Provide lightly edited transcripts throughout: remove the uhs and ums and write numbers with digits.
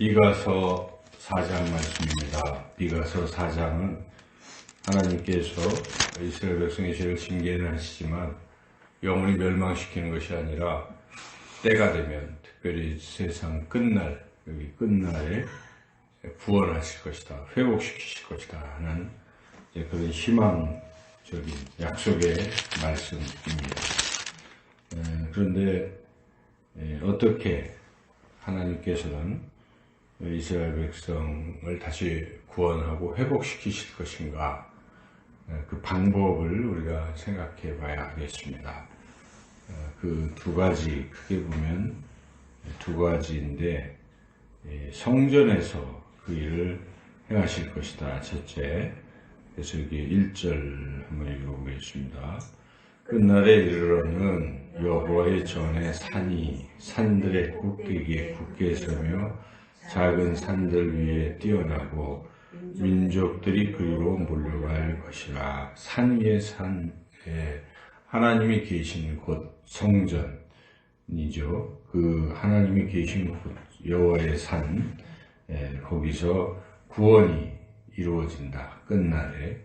미가서 4장 말씀입니다. 미가서 4장은 하나님께서 이스라엘 백성의 죄를 징계는 하시지만 영원히 멸망시키는 것이 아니라 때가 되면 특별히 세상 끝날, 여기 끝날에 구원하실 것이다, 회복시키실 것이다 하는 그런 희망적인 약속의 말씀입니다. 그런데 어떻게 하나님께서는 이스라엘 백성을 다시 구원하고 회복시키실 것인가, 그 방법을 우리가 생각해 봐야 하겠습니다. 그 두 가지, 크게 보면 두 가지인데, 성전에서 그 일을 행하실 것이다, 첫째. 그래서 여기 1절 한번 읽어보겠습니다. 끝날에 이르러는 여호와의 전에 산들의 꼭대기에 굳게 서며 작은 산들 위에 뛰어나고 민족들이 그리로 몰려갈 것이라. 산 위의 산에 하나님이 계신 곳 성전이죠. 그 하나님이 계신 곳 여호와의 산, 거기서 구원이 이루어진다, 끝날에.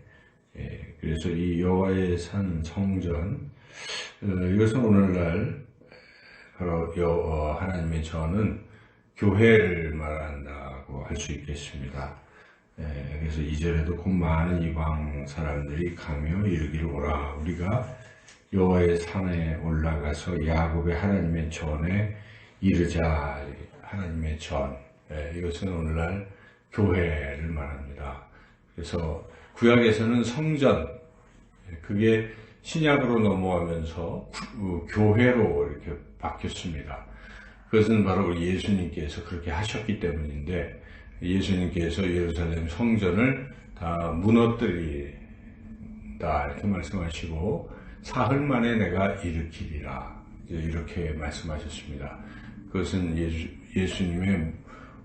그래서 이 여호와의 산 성전, 이것은 오늘날 바로 하나님의 전은 교회를 말한다고 할 수 있겠습니다. 그래서 2절에도 곧 많은 이방 사람들이 가며 이르기를, 오라, 우리가 여호와의 산에 올라가서 야곱의 하나님의 전에 이르자. 하나님의 전, 이것은 오늘날 교회를 말합니다. 그래서 구약에서는 성전, 그게 신약으로 넘어가면서 교회로 이렇게 바뀌었습니다. 그것은 바로 우리 예수님께서 그렇게 하셨기 때문인데, 예수님께서 예루살렘 성전을 다 무너뜨리다 이렇게 말씀하시고, 사흘 만에 내가 일으키리라 이렇게 말씀하셨습니다. 그것은 예수님의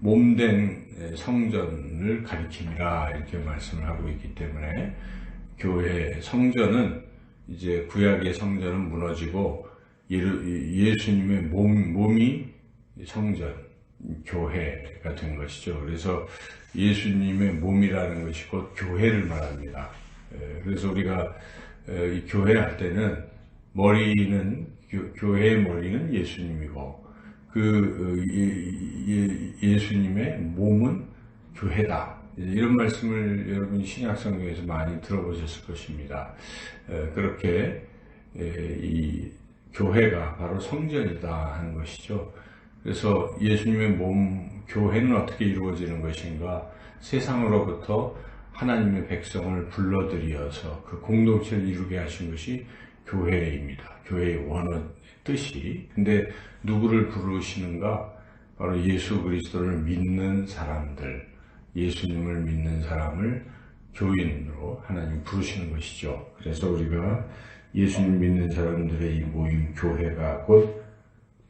몸된 성전을 가리킴이라 이렇게 말씀을 하고 있기 때문에, 교회 성전은 이제 구약의 성전은 무너지고 예수님의 몸이 성전, 교회가 된 것이죠. 그래서 예수님의 몸이라는 것이 곧 교회를 말합니다. 그래서 우리가 이 교회 할 때는 교회의 머리는 예수님이고, 예수님의 몸은 교회다. 이런 말씀을 여러분이 신약성경에서 많이 들어보셨을 것입니다. 그렇게 이 교회가 바로 성전이다 하는 것이죠. 그래서 예수님의 몸, 교회는 어떻게 이루어지는 것인가? 세상으로부터 하나님의 백성을 불러들여서 그 공동체를 이루게 하신 것이 교회입니다. 교회의 원어 뜻이. 근데 누구를 부르시는가? 바로 예수 그리스도를 믿는 사람들, 예수님을 믿는 사람을 교인으로 하나님 부르시는 것이죠. 그래서 우리가 예수님 믿는 사람들의 이 모임, 교회가 곧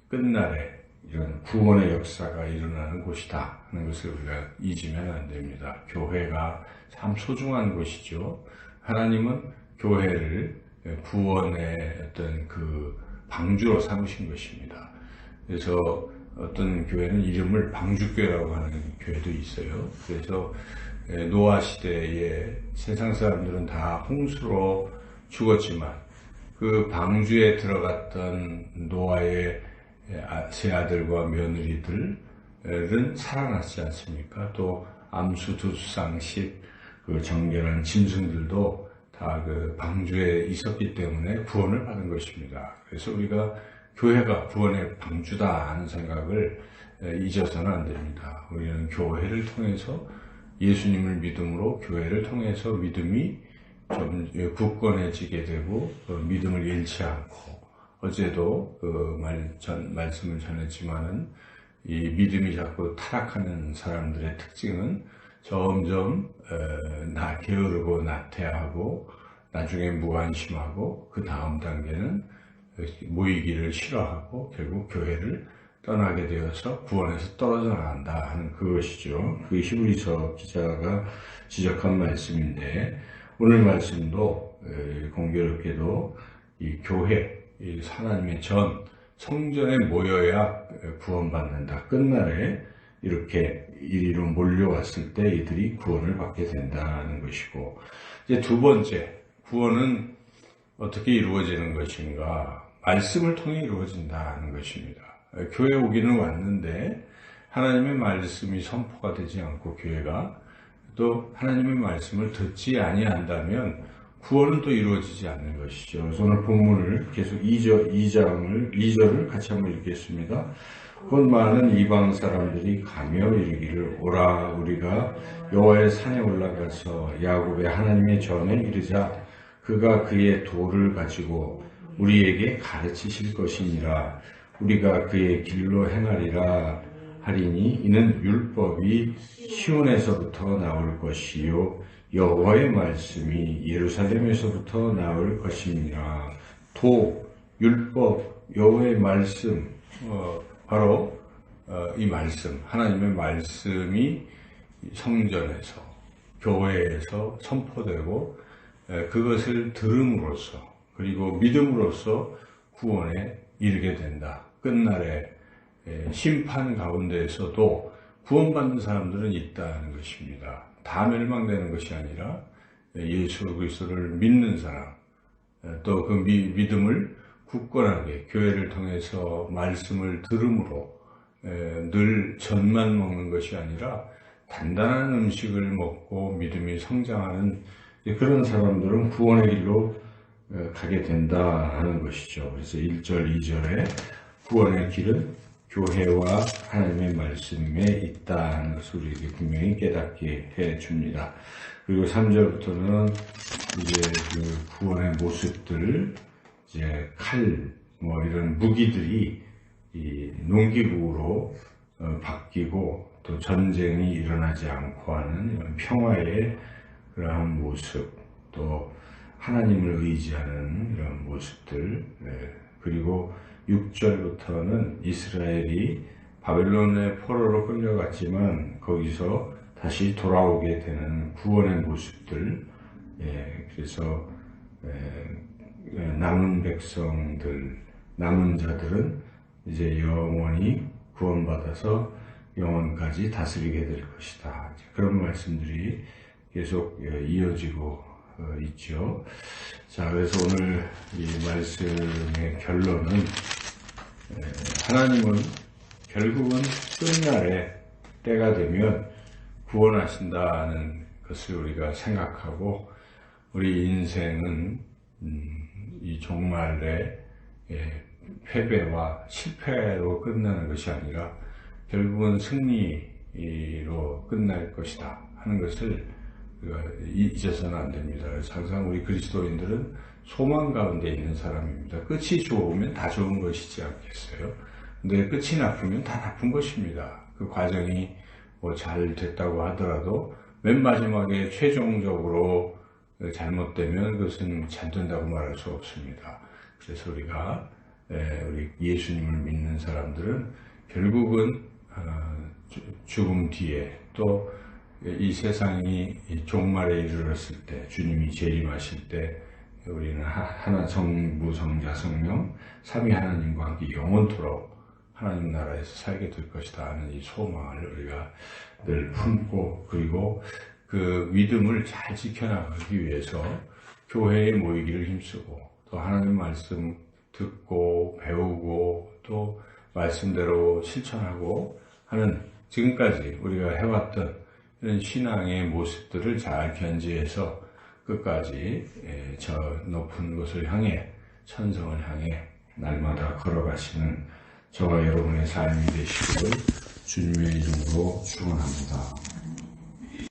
끝날에 이런 구원의 역사가 일어나는 곳이다 하는 것을 우리가 잊으면 안 됩니다. 교회가 참 소중한 곳이죠. 하나님은 교회를 구원의 어떤 그 방주로 삼으신 것입니다. 그래서 어떤 교회는 이름을 방주교회라고 하는 교회도 있어요. 그래서 노아 시대에 세상 사람들은 다 홍수로 죽었지만 그 방주에 들어갔던 노아의 세 아들과 며느리들은 살아났지 않습니까? 또 암수 두 쌍씩 그 정결한 짐승들도 다 그 방주에 있었기 때문에 구원을 받은 것입니다. 그래서 우리가 교회가 구원의 방주다 하는 생각을 잊어서는 안 됩니다. 우리는 교회를 통해서, 예수님을 믿음으로 교회를 통해서 믿음이 좀 굳건해지게 되고, 믿음을 잃지 않고, 어제도 말씀을 전했지만은 이 믿음이 자꾸 타락하는 사람들의 특징은 점점 게으르고 나태하고, 나중에 무관심하고, 그 다음 단계는 모이기를 싫어하고 결국 교회를 떠나게 되어서 구원에서 떨어져 나간다 하는 그것이죠. 그 히브리서 기자가 지적한 말씀인데, 오늘 말씀도 공교롭게도 이 교회, 하나님의 전 성전에 모여야 구원받는다. 끝날에 이렇게 이리로 몰려왔을 때 이들이 구원을 받게 된다는 것이고, 이제 두 번째, 구원은 어떻게 이루어지는 것인가? 말씀을 통해 이루어진다는 것입니다. 교회 오기는 왔는데 하나님의 말씀이 선포가 되지 않고 교회가 또 하나님의 말씀을 듣지 아니한다면 구원은 또 이루어지지 않는 것이죠. 그래서 오늘 본문을 계속 2절을 같이 한번 읽겠습니다. 곧 많은 이방 사람들이 가며 이르기를 오라 우리가 여호와의 산에 올라가서 야곱의 하나님의 전에 이르자 그가 그의 도를 가지고 우리에게 가르치실 것이니라. 우리가 그의 길로 행하리라 하리니 이는 율법이 시온에서부터 나올 것이요 여호와의 말씀이 예루살렘에서부터 나올 것이니라. 도, 율법, 여호와의 말씀, 바로 이 말씀, 하나님의 말씀이 성전에서, 교회에서 선포되고 그것을 들음으로써 그리고 믿음으로써 구원에 이르게 된다. 끝날에 심판 가운데에서도 구원받는 사람들은 있다는 것입니다. 다 멸망되는 것이 아니라 예수 그리스도를 믿는 사람, 또 그 믿음을 굳건하게 교회를 통해서 말씀을 들음으로 늘 젖만 먹는 것이 아니라 단단한 음식을 먹고 믿음이 성장하는 그런 사람들은 구원의 길로 가게 된다 하는 것이죠. 그래서 1절, 2절에 구원의 길은 교회와 하나님의 말씀에 있다 하는 것을 우리에게 분명히 깨닫게 해 줍니다. 그리고 3절부터는 이제 그 구원의 모습들, 이제 칼, 이런 무기들이 이 농기구로 바뀌고 또 전쟁이 일어나지 않고 하는 이런 평화의 그러한 모습, 또 하나님을 의지하는 이런 모습들, 그리고 6절부터는 이스라엘이 바벨론의 포로로 끌려갔지만 거기서 다시 돌아오게 되는 구원의 모습들, 그래서 남은 백성들, 남은 자들은 이제 영원히 구원받아서 영원까지 다스리게 될 것이다. 그런 말씀들이 계속 이어지고 있죠. 자, 그래서 오늘 이 말씀의 결론은 하나님은 결국은 끝날에 때가 되면 구원하신다는 것을 우리가 생각하고 우리 인생은 이 종말에 패배와 실패로 끝나는 것이 아니라 결국은 승리로 끝날 것이다 하는 것을 잊어서는 안 됩니다. 그래서 항상 우리 그리스도인들은 소망 가운데 있는 사람입니다. 끝이 좋으면 다 좋은 것이지 않겠어요? 근데 끝이 나쁘면 다 나쁜 것입니다. 그 과정이 잘 됐다고 하더라도 맨 마지막에 최종적으로 잘못되면 그것은 잘 된다고 말할 수 없습니다. 그래서 우리가 우리 예수님을 믿는 사람들은 결국은 죽음 뒤에 또 이 세상이 종말에 이르렀을 때 주님이 재림하실 때 우리는 하나 성부 성자 성령 삼위 하나님과 함께 영원토록 하나님 나라에서 살게 될 것이다 하는 이 소망을 우리가 늘 품고 그리고 그 믿음을 잘 지켜나가기 위해서 교회에 모이기를 힘쓰고 또 하나님 말씀 듣고 배우고 또 말씀대로 실천하고 하는 지금까지 우리가 해왔던 이런 신앙의 모습들을 잘 견지해서 끝까지 저 높은 곳을 향해 천성을 향해 날마다 걸어가시는 저와 여러분의 삶이 되시기를 주님의 이름으로 축원합니다.